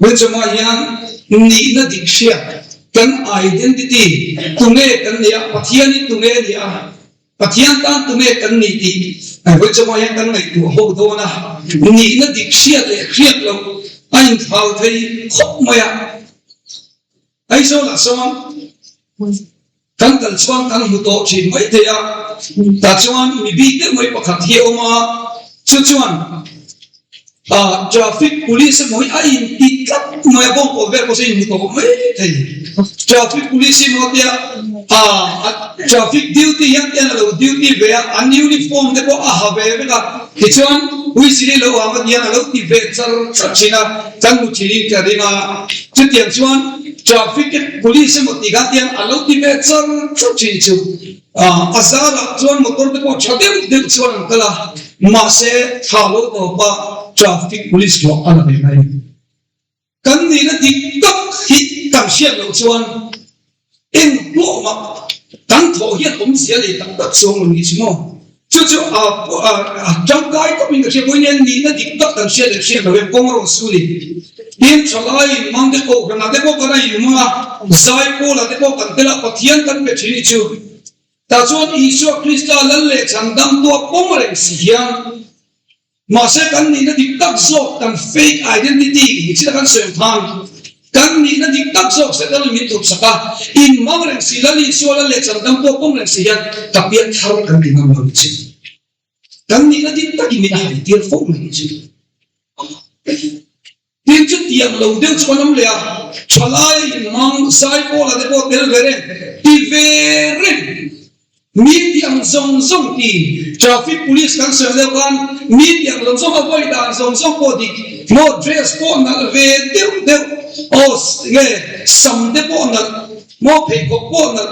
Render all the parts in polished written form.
bên trong ai yang ni na dik sia kan identity tunge kan nia pathian ni tunge nia pathian tan tunge kan ni ti ai bên trong ai yang kan ngai tu ho do na ni na dik sia le khiat lo anh thao thấy khóc maya ai số là sao kan kan chuan kan hu to chin mai te a ta chuan mi bi te mai pakhat hi oma chuan traffic police moi a in ti tlap mai bong ko ver ko sin to mai thei traffic police mo tia traffic duty yang tia lo duty ve an uniform te ko a ha ve ka ti chuan ui siri lo a ma tia lo ti ve char china kan mu chiri ka ringa chu tiang chuan traffic police mo ti ga tiang a lo ti ve char chin chu azara chuan motor te ko chadem de chuan kala ma se thalo to pa traffic police lo ala be mai kan ni na dik tak hit tam sia lo chuan en lo ma kan tho hian om sia le tak tak song ni chmo chu trong cái có mình cái bối nên ni na dik tak tam sia le sia lo pom ro su li in chalai mang de ko na de ko kana yu ma zai ko la de ko kan te la pathian kan be chi chu ta chuan isu krista lan le chandam to pom re si hian mà sẽ cần nhìn nó đi tác dụng cần fake identity chỉ là cần sử dụng thang cần nhìn nó đi tác dụng sẽ cần mình thuộc saka in mang lên xí là đi xua là lệ chẳng đâm bộ công lên xí hiện đặc biệt thao cần đi ngang vào chứ cần nhìn nó đi tác gì mình đi tiền phúc mình chứ tiền chút tiền lâu đều cho năm lẻ cho lại mang sai bộ là để bộ tiền về đây đi về đây medium zong ti traffic police kan sir le kan medium zong avoid dan zong ko di no dress ko na ve de os ge sam de po na mo pe ko na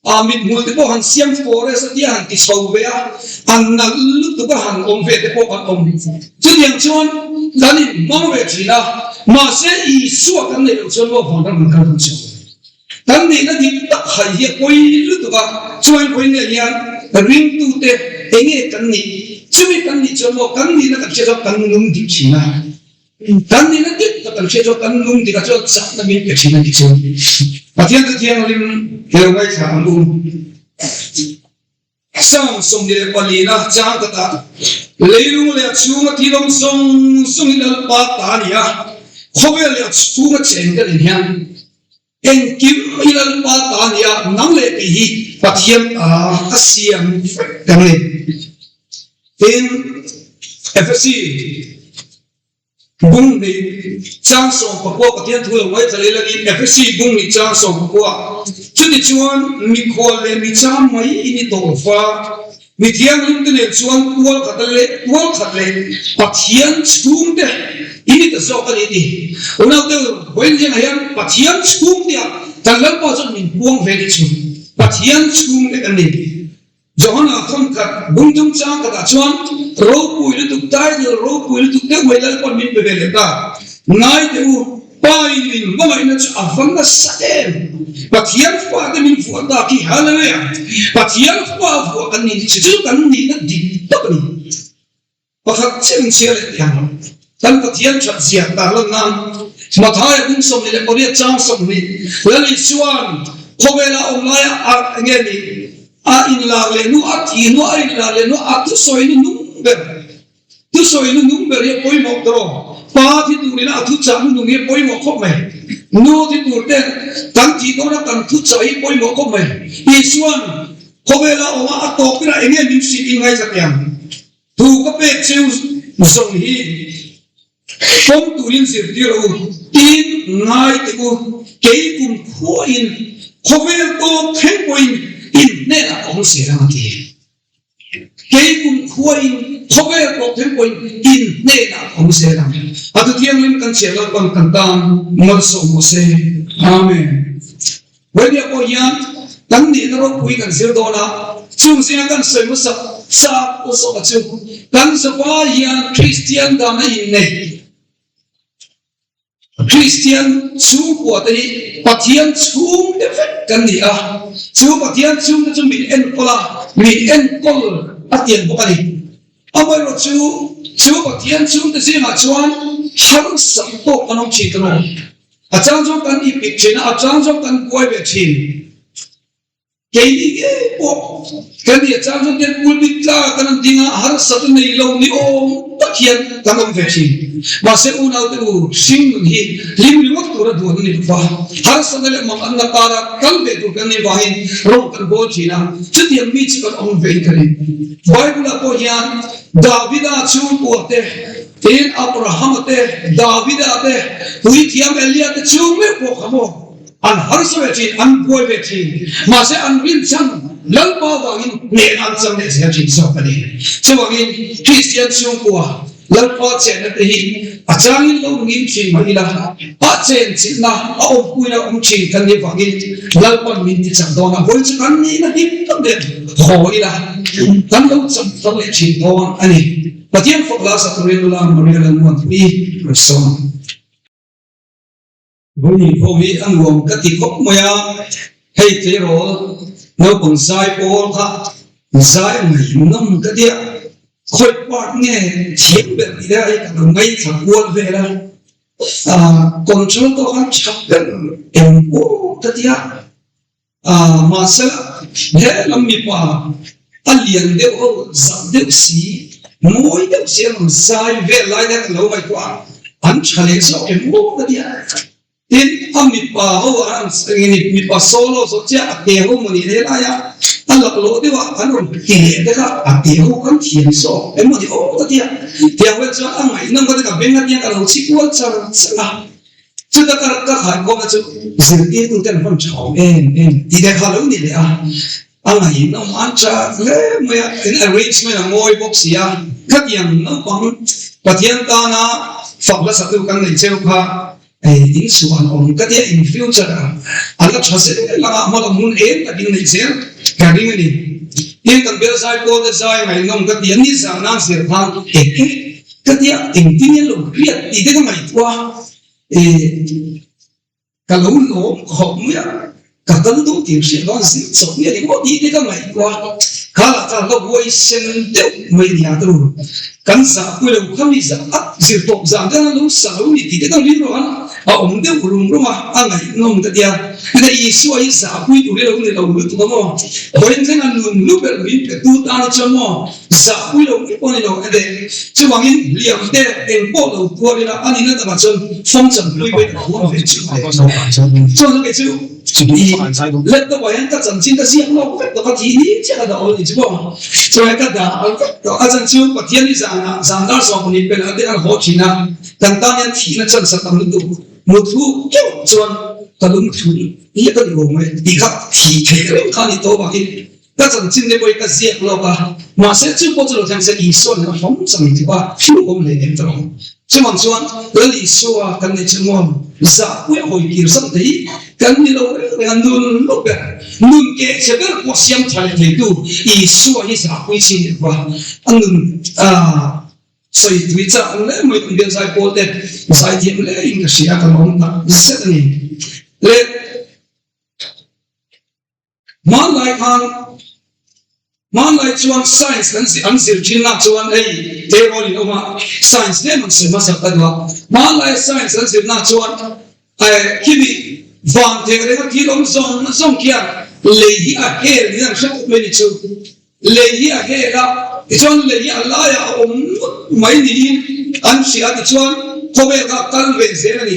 amit mul de po han siam forest dia han ti so ve an na lu tu ka han om ve de po kan om chu yang chuan dani mo ve chi na ma se I su kan ne chuan mo phang kan kan chu dan ni na di tak hai ye koi lu tu ka chuan koi ne yan ring tu te enge kan ni chui kan ni chuan mo kan ni na kan che kan lum di china kan ni na di kan che kan lum di ka cho sa na mi ke china di chuan pathian tu thiang lim hero ngai thang lu sang song ni le pali na chang ka ta leilung le chu ma thi dong song ni la pa ta ni ya khobe le chu ma chen ka ni hian en kim ilal pa ta nia nang le pi hi pathian asiam kan le in fc bung ni chang song ko pathian thu wai chale la in fc bung ni chang song ko chu ni chuan mi khol le mi cham mai ini to fa mi thiang lim te chuan kual khat le pathian chum te ini ta so ka ni una te wen jeng hayam pathian chum dia tan lan pa so min buang ve ni chu pathian chum te kan ni johana kham khat bung tum chang ka chuan ro pu ile tu tai ro pu ile tu te wai lan pa min be le ta ngai te u pai min ma mai na chu avang na sadem pathian fa te min fu da ki halale pathian fa fu kan ni chu kan ni na di ta ni pakhat chen che le yang tan pathian chat sia ta lan nam ma thai bung som ni le pori chang som ni la ni chuan khobela onlai a nge ni a in la le nu a ti nu a in la le nu a tu soi ni number ye poi mo dro pa thi tu ni na tu cha nu nge poi mo khop mai nu thi tu te tan ti do na tan tu cha hi poi mo khop mai I chuan khobela oma a to pira nge ni si ti ngai sa tiang tu ka pe cheu zong hi phong tu lin sir ti ro tin ngai te ko ke kum kho in khovel to theng point in ne na ong se ra ti ke kum kho in khovel to theng point in ne na ong se ra atu thiang lim kan che la kan kan tam mo so mo se amen when ya ko yan tan ni ro pui kan sir do na chung se kan se mo sa o so ka chu kan sa pa yan Christian da na in ne Christian chú của đây pathian chú để phép cần gì chú pathian chú nó cho mình en cola mình en col tiền của cái amoi ro chu pathian chung te zinga chuan har sam to kanong chi tro achang jong kan I pik chin achang jong kan koi ve chin ke po kan ni achang jong ten pul bit la kan dinga har sat nei lo ni om pathian kanong ve chin ma se unau te u sing hi lim limot tur du ni fa har sat le mam an na para kal be tu kan ni wa hin ro kan bo china chutiam mi chi kan ong ve kari bible ko hian Davida chu ko te ten Abraham te Davida te hui thiam Elia te chu me ko khamo an har so chin an koi ve chin ma se an rin chang lal pa wa in ne an chang ne se chin so pani chu wa in Christian chu ko lal pa chen te hi achang in lo ngin chin ma ila pa chen chin na a om pui na om chin kan ni wa in lal pa min ti chang do na hoi chu kan ni na hi tam de ho ila kan lo cham tam le chin do ani pathian phok la sa turin la ma ri la nuan mi so Buni homi angom kati kop moya hei te ro no pong sai pol kha sai mai nom katia khoi part nge chim be ni da ai ka mai tha wol ve la control to han chap kan em po katia ma sa he lam mi pa alian de o zam de si moi de se lam sai ve lai da lo mai kwa an chale so em po katia in amit pa ho an ngini mi pa solo so cha te ho muni le la ya an la lo de wa an ron ke de ka a te ho kan thien so em mo di o ta dia te wa cha an mai nam ka ka ben na dia ka lo chi ko cha cha chu ta ka ha ko ma chu zin ti tu ten hon chao em ti de ka lo ni le a an mai no man cha le mo ya in arrangement a moi box ya ka yang no pang pathian ta na fa la sa tu kan nei cheu kha in suan om katia in future ala chase la ma la mun en ta ding nei cher ka ding ni in kan bel sai ko de sai mai ngom katia ni sa na sir phang katia in tin lo riat ti de mai tua ka lo no khom ya ka kan do ti se lo si so ni de mo ti de mai tua ka la ta lo voi sen de mai dia tu kan sa ku lo khami sa at sir to za da lo sa lo ni ti de ka li ro a om de ulum ro ma a ngai ngom ka dia na I su ai sa ku tu le lo ni lo lu tu mo ko in zen an lu ber mi pe tu ta na cha mo za ku lo ni ko ni lo de chu wang in liam de en po lo tu ri na ani na ta ma chen phong chen lui be ko ve chu so na ke chu let the way ta chen chin ta si lo ko ta ka ti ni cha da o ni chu mo so ka da a chen chu pa tian ni za na za da so ni pe na de an ho chi na tan ta yan thi na chen sa tam lu một thu kiểu chuan ta đúng thun ý ta đi gồm ấy đi khắp thì thế cái khá đi to bằng cái ta chẳng chinh để bôi cái giặc lo cả mà sẽ chưa có chỗ thằng sẽ đi xuân nó không chẳng thì qua chú không lấy em đâu chứ mà chuan lấy đi xuân cái này chưa ngon giả quê hồi kiểu sắp thấy cái này đâu cái anh luôn lúc cái luôn cái sẽ cái cuộc xem thay thay tu ý xuân ý giả quê chi qua anh所以对这那每个在过的在节目里应该是要个弄的，是的呢。来，马来看，马来做 science 跟是安是去那做哎，这个里头嘛 science 呢，们是嘛是的话，马来 science 跟是那做哎，因为房这个那个提供送起啊，累啊，嘿，你看什么没得做，累啊，嘿啦。Chuan le ya la ya mai ni an sia ti chuan khobe ka kal ve zer ni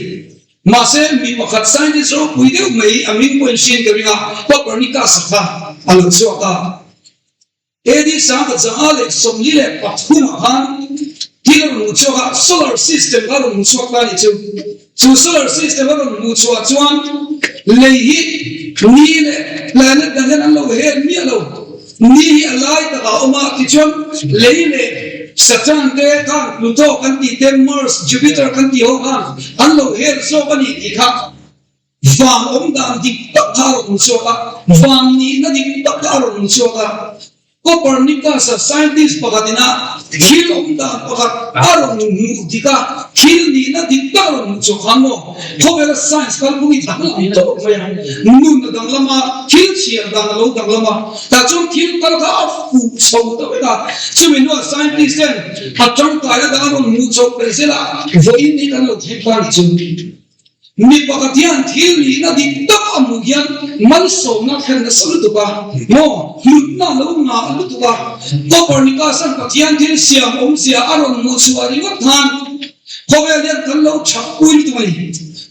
ma se mi pakhat sai ni so pui de mai amin point sin ke ringa pa pernika sakha alo so ka edi sa ka cha ale som li le pathum han kilo mu cho ka solar system ka mu cho ka ni chu solar system ka mu cho chuan le hi ni le la na da na lo he mi lo ni alai ta oma ki chon leile Saturn de kan Pluto kan ti Mars Jupiter kan ti ho kan an lo her so ani ki kha wang om dan di tak tharo so ka wang ni na di tak tharo so ka Copernicus scientist pagatina hil omda pagat aron mutika hil ni na diktaron so kamo cover science kalbungi thakla to nun dang lama hil chia dang lo dang lama ta chung hil kal ka fu so to ka chumi no scientist den atang ka ya dang ron mu so presela voin ni kan lo thekla ni chung ni pakatian thil ni na dikta amugian mal so na khen na sulu to ba mo lut na lo na lu to ba Copernicus an pakatian thil siam sia aron mu suari wa than khowelian kan lo chakui tu mai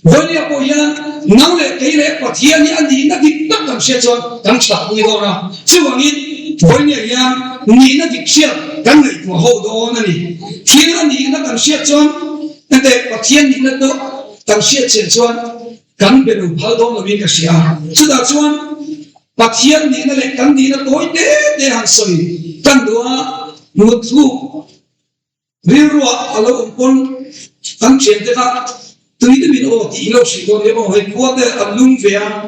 volia po yan nang le keile pakatian ni ani na dikta kam se chon dang chakui do na chuangin volia yan ni na diksia kan nei mo ho do na ni thil ani na kan se chon ate pakatian ni na to当时前传，根本就跑到那边个时啊，知道传，把天地那里根地那多一点点汗水，更多啊，木土，比如说阿拉我们当前的他，对的比我地老许多的我会过的阿龙飞啊，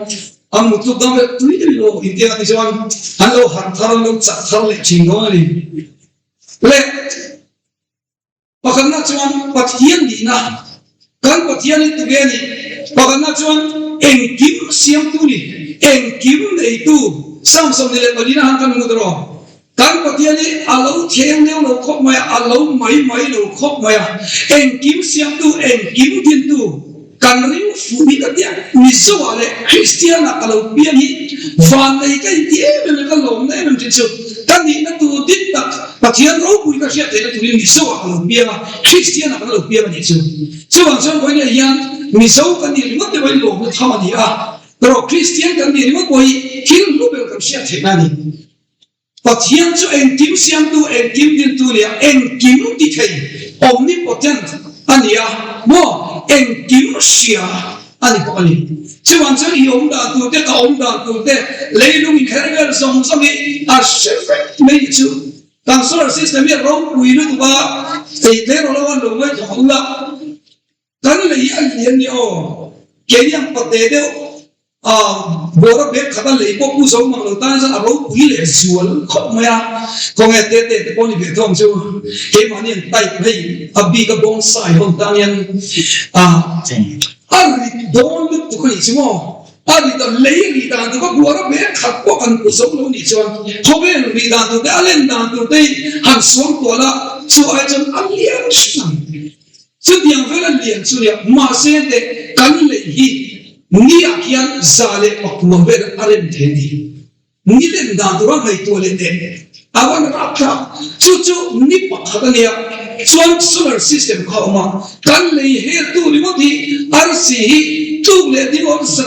阿木土当的对的比我印第安的传，阿拉汉他们扎他们情况里，嘞，把看那传把天地那。kan patian itu gani bagana chuan engkim siam tu ni engkim nei tu sam le palina han kan mudro kan patian ni alo theng leo lo khop maya alo mai lo khop maya engkim siam tu engkim din tu kan ring fu ni ka dia ni so ale christian alo bian hi van nei ka tie me ka lom nei nam chu kan ni na tu dit tak patian ro pui ka sia te tu ni so alo bian christian alo bian ni chu chuan chuan boy ni yan mi so kan ni rimot de boy lo na thama ni a pero christian kan ni rimot boy hil lu bel kam sia the na ni patian chu en kim siam tu en kim din tu lia en kim ti thei omnipotent ania mo en kim sia ani ko ani chuan chuan i om da tu te ka om da tu te leilung in hervel song song ni a shepherd me chu kan solar system ye ro pui lu tu ba te te ro lo lo mai thong la kan le yan yen ni o ke yang pate de bora be khata le ko pu so mang lo tan sa ro pui le sual kho ma ya ko nge te ko ni be thong chu ke ma ni tai phei abi ka bong sai hon tan yan ari don lu tu ko ni mo ari da le ri da tu ko bora be khat ko kan pu so lo ni chuan thobe ri da tu de alen da tu te han suam ko la chu ai chon alian shan chu diang vela lian chu ya ma se de kan le hi ni akian zale okno be aren theni ni le da tu ra mai to le de awan rakha chu ni pa khadania chuan solar system khoma kan le he tu ni mo thi rc tu le di on sa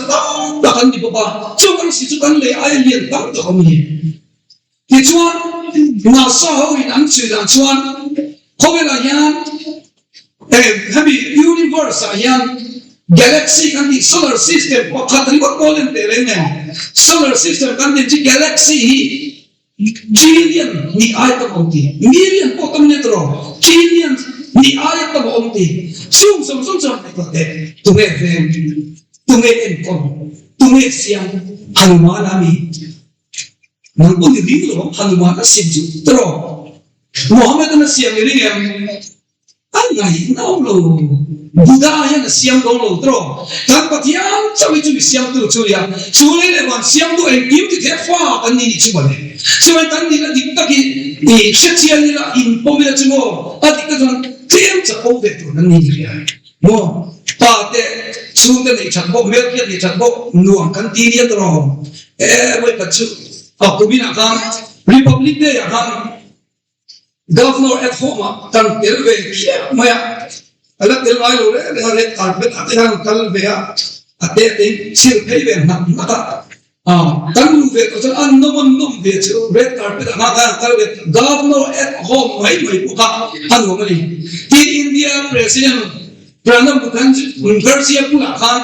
ta kan di ba chu kan si chu kan le ai lian ta to mi ti chuan na sa ho in an chu dan chuan khobela yan habi universe yan galaxy kan di solar system pa khatri ko kolen te le solar system kan di galaxy hi trillion ni ayat omti million potom netro trillion ni ayat omti sum te tunge vem tunge enkon tunge siam hanuman ami nang ko ni dilo hanuman na simju tro Muhammad na siam ni ringam ai nau lo Buddha yan siam dong lo tro kan patian chawi chu siam tu chu ya chu le wan siam tu en kim ti the fa kan ni chu ba le chu kan ni la dik ta ki ni shechian ni la in po me chu mo a dik ta jon tem cha po ve tu nan ni ri ai mo pa te chu te ni chan bo mel ki ni chan bo nuang kan ti ri tro wai pa chu a ko bi na kan republic de ya kan governor at home kan telve kia maya alak del mai lo le hare carpet ate han kal be ya ate te sir phei be na mata kan lu ve ko an nom ve chu red carpet ma ka kal be governor at home mai ko ka han ho mali ti India president Pranab Mukherjee pula khan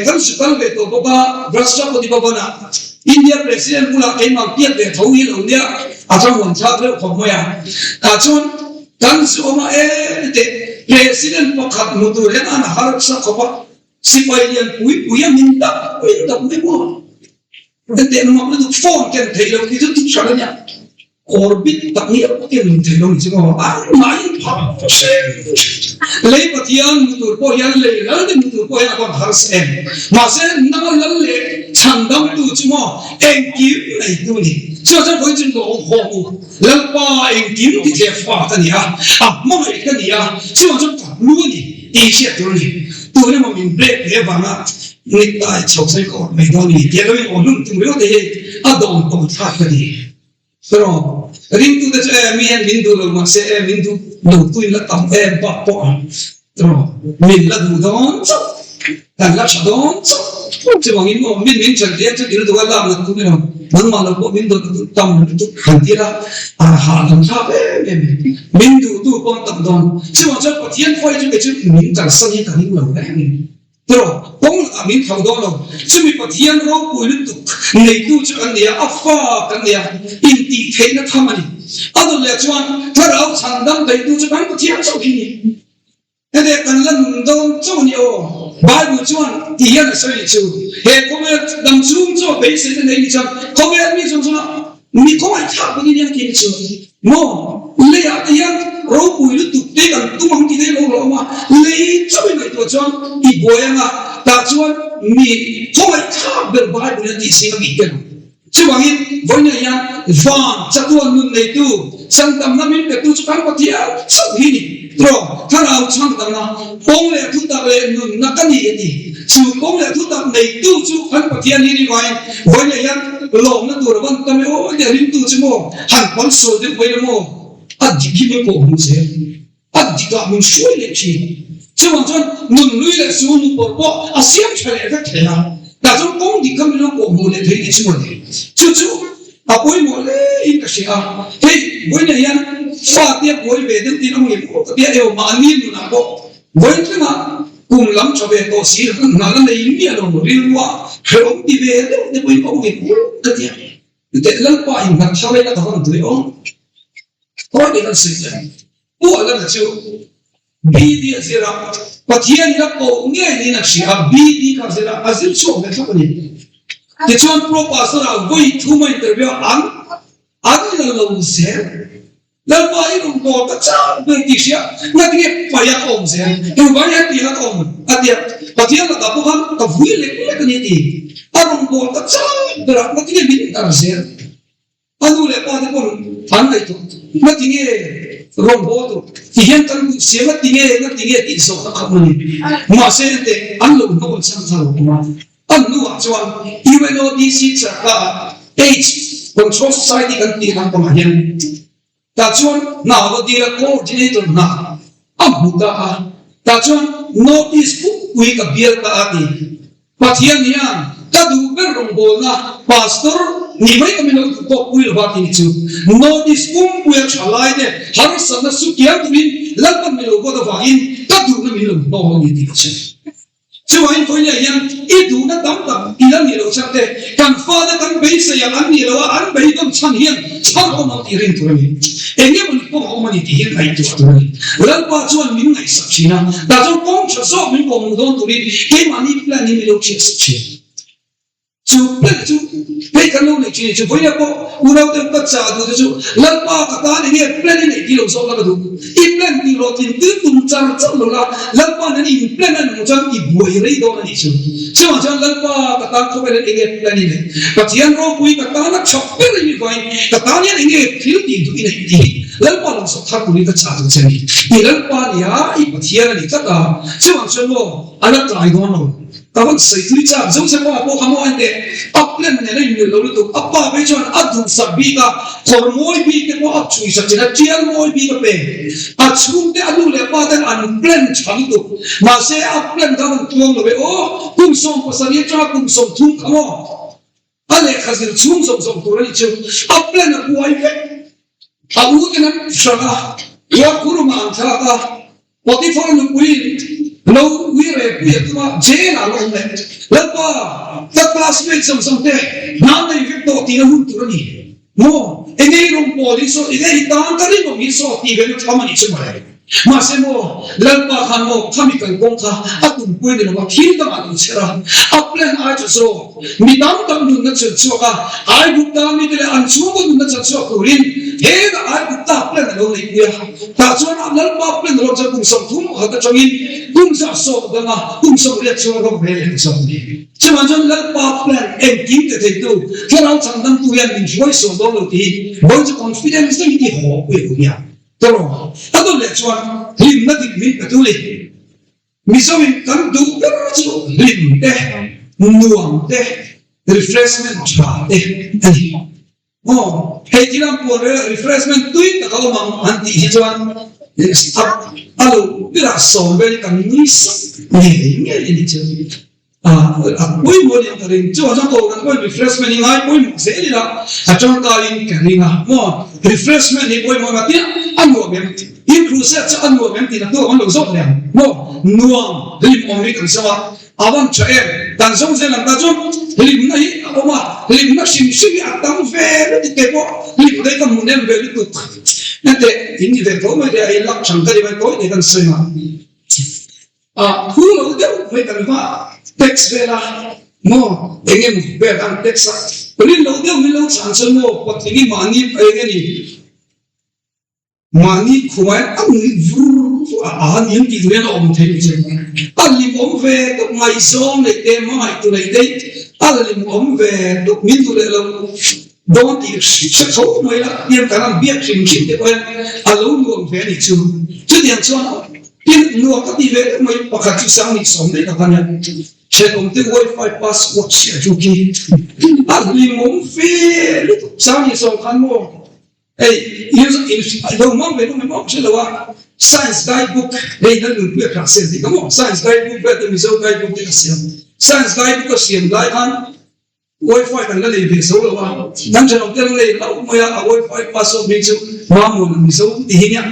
kan su kal be to ba rashtrapati bhavana India president pula kai ma piat be thau hi lo dia achang wan cha le ko moya chon kan su ma te president po khat mutu le an har sa ko ba sipalian pui minta me mo te no ma du phone ken thei lo ki tu chala nya orbit tak ni apa ke mun thelong chi ko mai pha se le pathian mutur po yan le lal de mutur po yan ko har se ma se na lal le chandam tu chi mo en ki nei tu ni cho cho voi jin ko ho mu lal pa en ki ti je fa ta ni a mo mai ka ni a chi mo cho ka lu ni ti se tu ni tu ne mo min ble le ba na ni ta chok sai ko mai do ni ti lo o lum tu lo de a dong to tha ka ni pero rindu de mian rindu lo ma se rindu lo tu la tam ba po pero min la du don tan la cha don che wang in mo min chan de che dir do la la tu ni no man ma lo po min do tam tu han ti la ha dam sa min du tu po tam don che wang cha po tian foi che che min chan sang yi ta ni lo da pero kung amin thau do lo chumi pathian ro puil tu nei tu chu an dia afa kan dia in ti theina thamani adu le chuan tharau chandam dei tu chu kan pathian chau hi ede kan lan don chu ni o bible chuan ti yan sai chu he kome dam chung chu be se nei ni chan kome mi chu chu mi ko ai tha ni ni ki chu mo le ya ti yan ro puil tu te kan tu mang ti dei lo ma le chu ni tu chuan i boyanga ta chuan mi thôi khác biệt bài của nhân sinh bị kiện chứ bằng in với nhà yang vàng chắc tuần nun này tu sang tầm năm mình để tu cho các bậc thầy sau khi đi rồi thằng nào sang tầm nào bông lệ tu tập lệ nun nát cái gì đi chú bông lệ tu tập này tu cho các bậc thầy đi ngoài với nhà yang lòng nó tu rồi vẫn tâm ô nhà linh tu chứ mồ hẳn quán số được với mồ ăn chỉ khi mình cổ muốn thế ăn chỉ cả mình suy lên chi chứ mà cho mình nuôi lại xuống một bộ bộ à xem cho lại các thể nào đã cho công thì không nó của một để thấy cái chuyện này chú à bối một lấy in cái gì à thế bối này anh pha tiếp bối về đến tin ông nghiệp của cái biết yêu mà niên nó làm bộ bối thế mà cùng lắm cho về tổ sĩ nó là lấy nghĩa là một liên quan không đi về để bối ông nghiệp của cái gì để lần qua hình thành sau đây là thằng tuổi ông có để làm sự này bố là chịu bidi zira pathian la ko nge ni na shi bidi ka zira azil cho me thak ni te chon pro pastor a voi thu mai interview an la lo se la bai rum ko ta cha be ti sia na ti pa ya om se tu ba ya ti la om atia pathian la ka ham ka vui le ka ni ti arum ko ta cha dra na ti bi ta se anu le pa te kon fan dai tu na ti nge rombo tu hian kan se ma tinge na tinge ti so ta khamuni ma se te an lo no sang sa lo ma an nu a chuan UNODC cha ka age control society kan ti han ko ma hian ta chuan na lo di la coordinator na abuda a ta chuan notice book wi ka bial ka ati pathian hian ka du ber rombo na pastor ni mai kami lo ko puil ba ti chu notice puya chalai de har sana su kya tuin lalpan mi lo ko da wangin ka du na mi lo no ni ti chu chu ai ko ya yan I du na tam tam ila mi lo chate kan fa da kan be se ya an ni lo an be dom chan hian chang ko no ti rin tu ni enge mun ko ko mani ti hian ai tu tu ni lal pa chuan min ngai sap china da zo kong cha so min ko mu don tu ni ke mani plan ni mi lo chi chi chú bây giờ lâu này chỉ với nhau có u đâu tem tất cả rồi chú lần ba cả ta này nghe plan này đi đâu sao là được im plan đi rồi thì cứ tung trang chắc rồi là lần ba này im plan này một trang thì buổi đấy đó là chú chứ mà chẳng lần ba cả ta không phải là nghe plan này và chỉ ăn rau quý cả ta nó chọc biết là như vậy cả ta này nghe thiếu tiền tụi này thì lần ba làm sao thằng của tất cả rồi xem đi thì lần ba này á ít mà thiếu này chắc là chứ mà chẳng lo anh đã lại đó rồi ta vẫn xây tụi cha giống như bao bố hamo anh đấy ấp lên này là nhiều lâu rồi ấp ba bây giờ ấp dùng sập bi cả thổi môi bi cái bao ấp chui sạch chỉ là chiên môi bi cái bể ấp chung cái anh lule ba tên anh lên chẳng được mà sẽ ấp lên ta vẫn tuông rồi ô cùng sông có sao cho cùng sông thung không anh lại khai sinh chung sông tôi nói chứ ấp lên là quay về ấp uống cái này sao à ya kuru mà ăn sao à một tí phong nó quỳ lâu quý về bây giờ mà chế là lâu này lần ba các classmates xong thế nam này việc tổ thì nó hút tụi nó mo anh ấy rong bỏ đi số anh ấy đang cái gì mà mình số thì về nó tham ăn ít mà xem mo lần ba han mo tham mình cần công khai áp dụng quy định mà khi đó mà mình sẽ ra áp lên ai cho số mình đang tâm luôn nó chợt số cả ai cũng đang mình để ăn xuống cũng nó chợt số của mình thế là ai cũng tập lên đâu này kia ta cho nó lớn bao lên rồi cho cùng sống thú họ ta cho in cùng sao sống đó mà cùng sống liệt cho nó về lên sống đi chứ mà cho lớn bao lên em kiếm cái thế tu cái nào chẳng đâm tu yên mình vui sống đó đầu tiên với cái confidence đấy thì họ quên được nha đúng không ta đâu lệ cho lim nó thì mình cái tu đi mình sao mình cần tu cái đó chứ lim đấy nuông đấy refreshment trà đấy hey jiran pore refreshment tui ta kalau mang anti hijuan alo bila sombe kan nis ni ni ni boy mo yang karing jo jang ko kan boy refreshment ni ngai boy mo se ni la atong ka in karinga mo refreshment ni boy mo ma tia anu bem in cruise cha anu bem ti na to on lo so le mo nuang lim ong ri kan sawa awan cha em dan song se lang ta chu lim na hi oma lim na sim sim ya tam ve ni te bo lim dai ka mun nem ve ni tu na te in ni ve ko ma de ai lak chang ka ri ba ko ni kan se ma hu lo de ve kan va text ve la mo engem ve kan text sa ni lo de mi lo chan chen mo ko ti ni ma ni ai ni mani khumai amni vu a ni ti du om the ni chen ali om ve to mai song le te mai tu le te ali om ve to min tu le lo don ti se tho mai la yen kan biak sim sim te ko alo nu om ve ni chu dian chuan tin nu ka ti ve mai pa kha chu sang ni som le ka kan chen om te wifi password sia chu ki ali om ve sang ni som kan mo hey, I don't know, I don't know, science guidebook, they don't know where class is. Come on, science guidebook, better me so guidebook, science guidebook, same like on Wi-Fi can let it be so long. Dungeon of them lay low, my Wi-Fi password makes you Mamun, so the Hinia.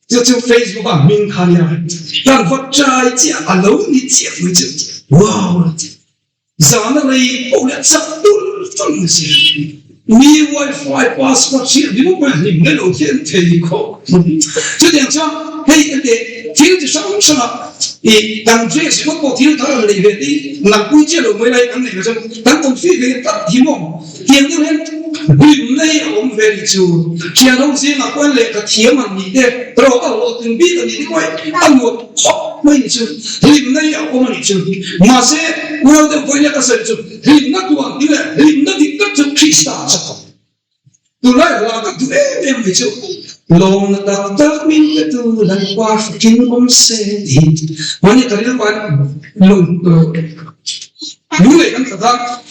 Just Facebook, I'm being Kanya. Young for try, alone, it's which wow. Zanari, oh, that's a full thing. Mi Wi-Fi password here, you know,你没有天天一口，这点上，嘿，对，听着上去了，你当这什么不听他的里面的，那估计了回来当那个什么，当东西给他题目，点到人，你没有我们回来就，讲东西那关来个题目你的，然后我准备的你的外，按我好，没你就，你没有我们你就，马些我要的回来个事就，你那多你来，你那的那就去啥？tu lai la ka tu em vi chu long na tak min ka tu lan kwa kin om se hi mani ka ri ban long lu le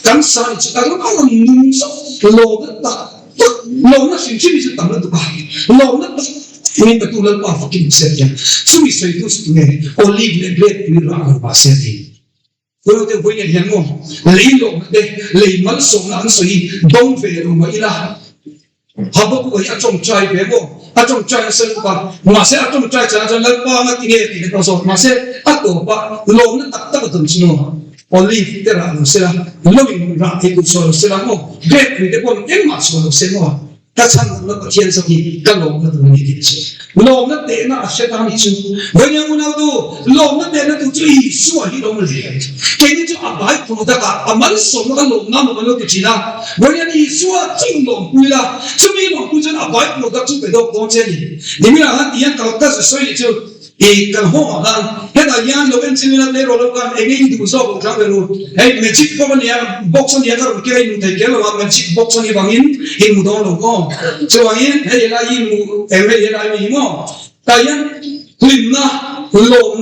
kan sa ni chu ta lo ka ni so lo da ta lo na sin chi chu ta na tu ba lo na min ka tu lan kwa kin se ya chu mi se tu su ne olive le bread ri ra ba se hi Kalau dia punya yang ngom, leilong deh, leimal song nan sui, dong ve rumah ilah. Haba ko ay atong try bemo, atong try sa lupa, mase atong try sa lupa matinge tine kaso, mase ato pa long na takta ko sino. Olive tera no sila, loving ra ito so sila mo, bread with the one yang mas mo sila. Tatsan na ko tiyan sa ki kalong na dumi dito. Long na te na asya tami chu. Ganyan mo na do, long na te na to tri suwa hi long le. Kaya jo abay ko da ka amal so na long na mo no ti na. Ganyan ni suwa ting long pula. Sumi long pula na abay ko da chu pe do ko chen ni. Ni mi na han tiyan ka ta so ni chu. E kan ho han heta yan lo ben chen na le ro lo kan e ngi du so ko ka be ro. Hey me chip ko ni ya box ni ya ka ke ni te ke lo ma chip box ni bangin e mu do lo ko. So angin hey la yi mu e me la yi mo. Ta yan lim na lo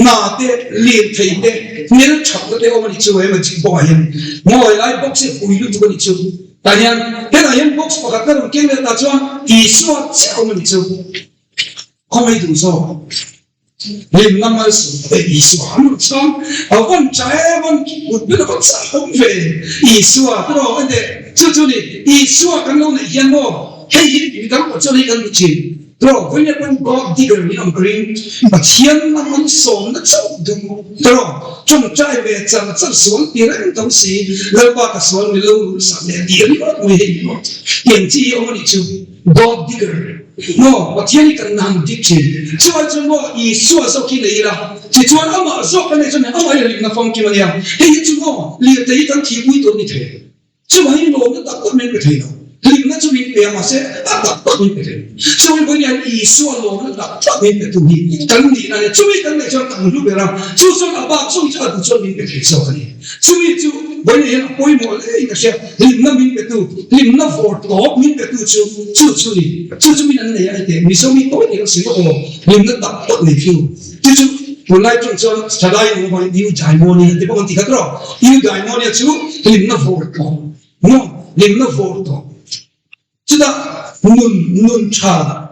na te li te te ni na chap de o ma ni chu e ma chip bo yan. Mo lai box e u yu tu ni chu. Ta yan heta yan box pa ka ke le ta chuan i so cha o ma ni chu. Không ai đủ rồi, liền năm mươi số ý xóa một xong, ở con trái con một biết là con sợ không về ý xóa cái đó vấn đề cho đi ý xóa cái lâu này yên vô, hay ý cái của cho đi cái gì, rồi với những con có đi gần với ông green, mà thiên năm con sống nó chậu đúng, rồi trong trái về chẳng chẳng xuống tiền đấy东西，แล้วก็cái xuống người lâu sẵn để tiền nó nguy hiểm, tiền chi ông đi chịu God digger. No, but here you can none teaching. So I don't know, he saw so keen la. It's one of my so can I don't know, I live in a funky man. Hey, you know, leave the can keep with on it. So I know that I could make it. lim na chu min pe ma se a ta ta min pe so we boi an I so lo na ta ta min pe tu ni kan ni na chu mi kan le cho ta lu be ra chu so na ba chu cha tu cho min pe so ka ni chu mi chu boi ni poi mo le ka se lim na min pe tu lim na for to min pe tu chu ni chu min an le ai te mi so mi to ni si ko lim na ta ta ni fiu chu本来就说查到有我有大摩尼，对不？我提个多，有大摩尼就林那佛陀，林那佛陀，知道nun查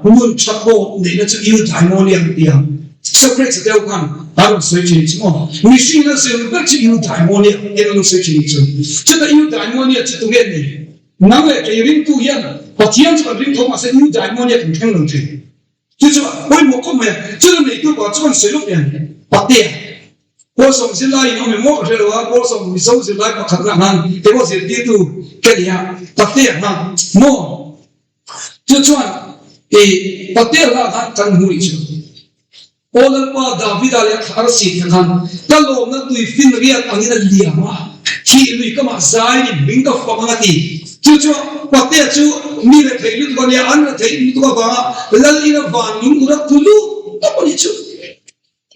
过你那就有大摩尼一样，所以这条看，还有水晶什么？你信那是那就有大摩尼，也能水晶什么？知道有大摩尼就多给你，那个给人不一样，我天这个人头嘛是有大摩尼很听能听。就是说，我冇讲咩，这个你都把这个水路边白的，我上次来我们摸出来的话，我上次收起来把看看，给我是地图给你啊，白的哈，摸，就算诶白的啦，他真会做。我那把大卫大爷看了视频看，但我们对fin那个当年的脸啊，体内干嘛在你明个方啊的。就说白的就你的体力，你安的体力多吧？那你的反应我的不路，都不你做。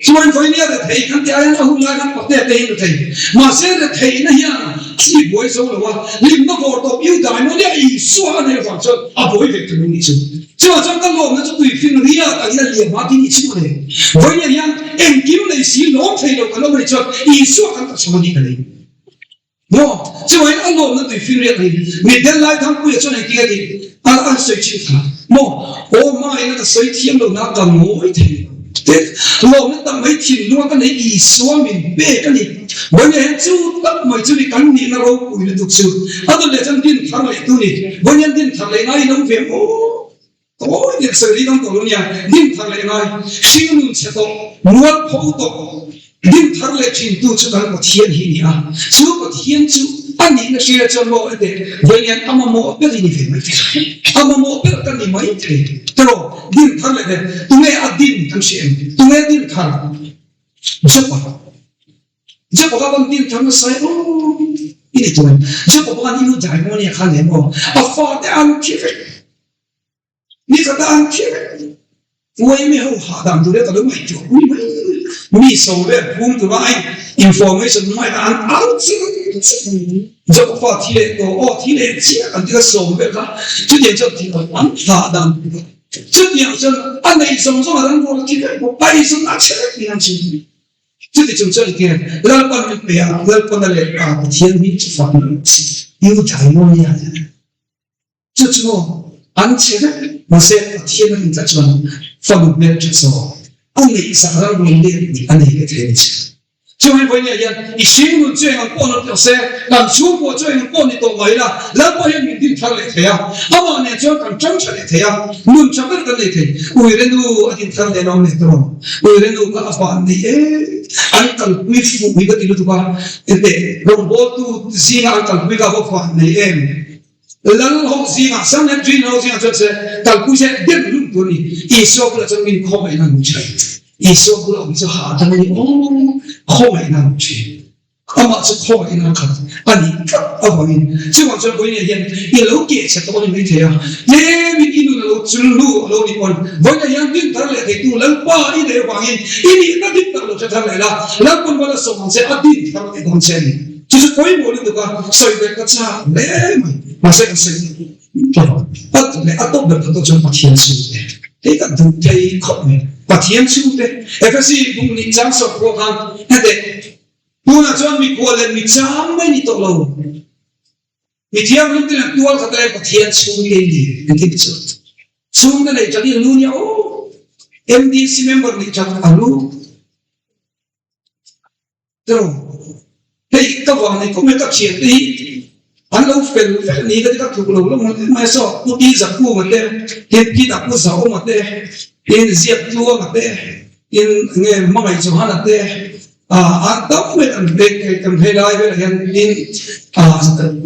所以说你的体看家人后来看白的体的体，马上的体那样，你不会说的话，你那个都有大么的艺术啊那个方式，啊不会的对你做。就好像刚刚我们就对fin那个当年的脸嘛给你做的，我也样，眼睛那是老肥了，可能会做艺术看到什么地方来。我就为按我们对 feel 的，每天来他不也做那个的，按水去看，我妈那个水天都那个我一天，对，我们当每天我跟你艺术明白跟你，我也就当每次你跟你那个为了读书，啊都来真点堂来读你，我也点堂来那一种别我也是你当道路呀，点堂来那，新闻吃到，我跑到。你他来进度就当个天气啊，这个天就按你那些叫么的，为人阿妈莫别你非没非，阿妈莫别跟你没非，对不？你他来的，东北阿丁他是，东北丁他，这不帮丁他们说哦，你对，这不帮你们在我那看见不？啊，发的安撇非，你说的安撇非，我也没有下当，都来都没做，你手的工作来 information 买单啊，这个话题嘞，题嘞，这个手的他，这点叫提了完下当，这点是按你手上的人我今天我白手拿起来这样子，这个就这一点，老板的别啊，老板的嘞啊，天地之法能有在么样的，这之后安起来，我说天地在这方面之后。按你啥样努力，你按你个天气。就会分人，你新闻这样报了表示，让中国这样报你都没了，那不要明天他来听啊，阿妈呢就讲正确来听啊，论怎么个来听，为人都一定他来弄来多，为人都个阿爸你安kal规副一个地路吧，让我都是安kal规个阿爸你然后是嘛，上面最后这样就是，但不是别人多呢，一说不了证明靠没那么去，一说不了我们就下证明靠没那么去，阿妈是靠没那么看，啊你阿朋友，就往这回来人，一路给吃多你没听啊，也没一路路走路路你讲，我那样跟他来的多，人把一点反应，一年那点到了就他来了，人本来说往这阿点他们讲钱。就是规模的话，谁的个差嘞嘛？马上个谁，都不做把天出的，这个都太靠呢，把天出的，那个是用你讲说过哈，那得，不那专门过来你讲没你都了，你这样你这多他来把天出给你，你听说，出的来这里路呢哦 ，MDC member 你讲啊路，对吧？hey các vòng này cũng mấy các chuyện đi anh lâu phèn ní cái các thủ lầu lúc mà sao cũng đi giặc cua mà thế hiện đi đặt cua sáu mà thế hiện diệt cua mà thế hiện nghe mày cho hắn là thế anh đóng với anh về cái cầm hay lại với hiện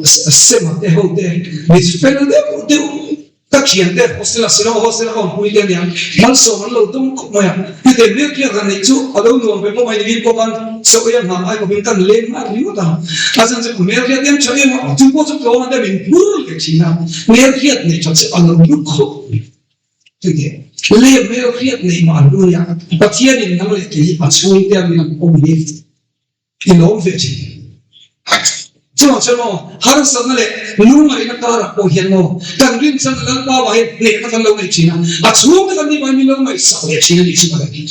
xem mà thế hậu thế vì phèn đấy cũng tiêu các khiển tế hostel không quý tiền nhá mal so mal lâu tung không mày cái tiền biết kia rằng này chú ở đâu nuông về có mày đi có ban sau em làm ai có bên căn lên mà đi mà à rằng sẽ cũng nghe kia tiền cho em chúng có chút lâu mà mình vui cái gì nào nghe kia này cho sẽ ăn lúc khổ thế lên nghe kia này mà vui à và thiên nên năng lực thì mà suy tiền mình không biết thì nó về gì cho har san le lu mai na kara ko hian no kan rin san lan pa wa he ne ka kan lo nei china a chu ka ni ba ni lo mai sa ya china ni chu ba ni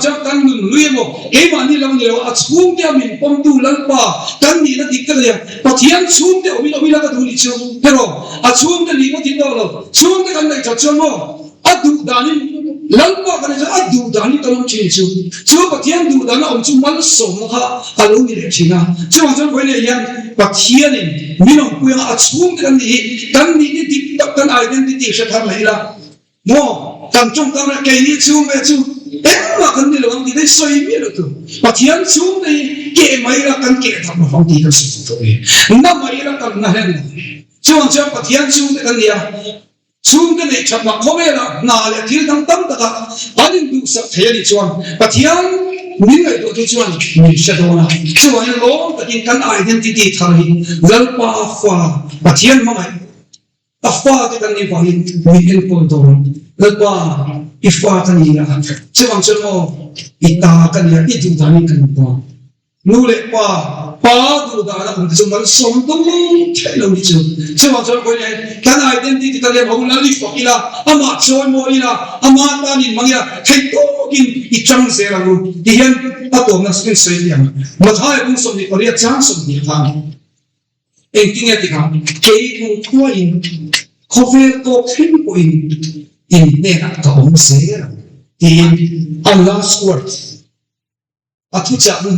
cho kan lu lu mo e ma ni lo ni lo a chu ya min pom tu lan pa kan ni na dik ka ya pa thian chu te o mi la ka du ni chu pero a chu te ni mo tin do lo chu te kan nei cha chu mo a du da ni lan pa ka ni a du da ni ka lo chi chu pa thian du da na om chu mal so ma ha a lo ni le china cho ko ne yan và thiên này mình không quen ở xuống cái này đi tập cái identity sẽ tham lấy là mò càng trong cái này cái này xuống về xuống em mà cái này là cái xoay miết được và thiên xuống này cái mấy là cái cái thằng mà không đi được sự thôi năm mấy là cái này cho và thiên xuống cái này xuống cái này chậm mà không biết là nào là thiên thằng tâm tất cả anh đủ sắc thế này cho và thiên mình người tôi chuan mình sẽ đâu nào chuan nó cái tin căn identity thay gần pa pha và thiên mà mày ta pha cái này vào hiện mình yên còn đâu gần pa if pha cái này là chuan nó ít ta cái này ít chúng ta mình cần đâu nô lệ pa đủ đã là cũng chúng ta sống đúng thế lâu đi chuan cái này căn identity ta liền không là đi phật ila ama choi mo ila ama ta ni mangia thấy tốt kinh ít trăng sẽ là luôn thì hiện ta tổ nó sẽ xây dựng mà thay cũng sống đi có liệt trang sống đi thang em kinh nghiệm thì không cái cũng có in có vẻ tốt thêm của in nè là có ông sẽ thì Allah's word à thu chạm nó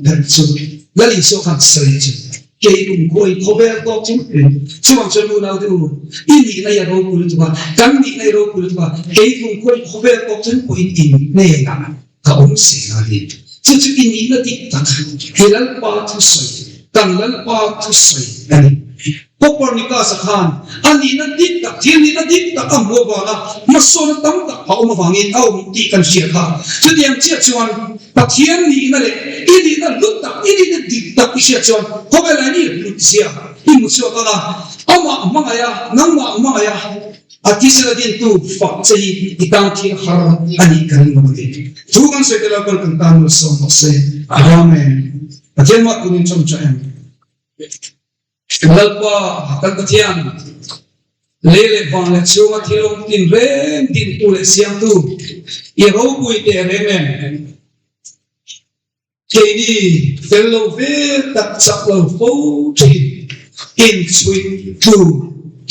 thật sự là lý do hàng xây dựng cái cũng có vẻ tốt thêm chứ bằng chân nào thì in này là đâu cũng được mà căn này đâu cũng được mà cái cũng có vẻ tốt thêm của in nè là có ông sẽ là gì chứ in là đi tăng thì lần ba thứ soi tăng lần ba thứ soi này Copernicus sakhan ani na dik tak thiên na dik tak am bo ba ma so na tam tak pa ma wangin au ti kan sia kha chu diam chia chuan ta thiên ni na le i na lut tak i na dik tak sia chuan ko ba la ni lut sia i mu so ka ama ma ya nang ma ya ati sila din tu fa chei itang thi har ani kan mo de chu kan se la kan tan so mo se amen ajen ma kunin chom cha em lalpa kan thiam lele bang le chuma thilong tin ren tin tu le siang tu i ro pui te remen ke ni fellow ve tak chak lo fo chi in sweet tu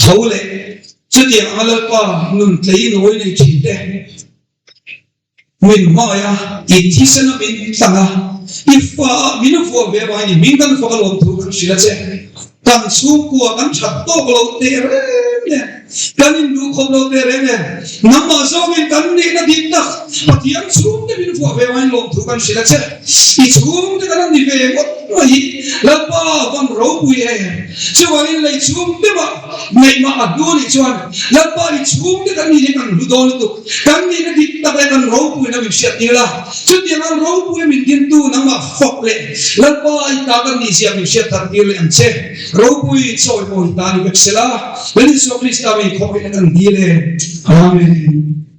thole chu dia lalpa nun tlei noi nei chi te min ma ya i thisana min tanga ifa min fo ve ba ni min kan fo lo tu kan shila che kan su ku kan chat to lo te re ne kan du ko lo te re ne nama so min kan ni na din ta patian su te min fo ve wain lo tu kan shila che I su te kan ni ve mo mai la pa bang ro pu ye chuan lai su te ba nei ma adu ni chuan la pa I su te kan ni kan du do tu kan ni na din ta ba kan ro pu na mi sia ti la chu ti na ro pu min din tu na ma fok le la pa I ta kan ni sia mi sia ta ti le an che Robui choi mo tani vexela, when is so Christa we call it and deal. Amen.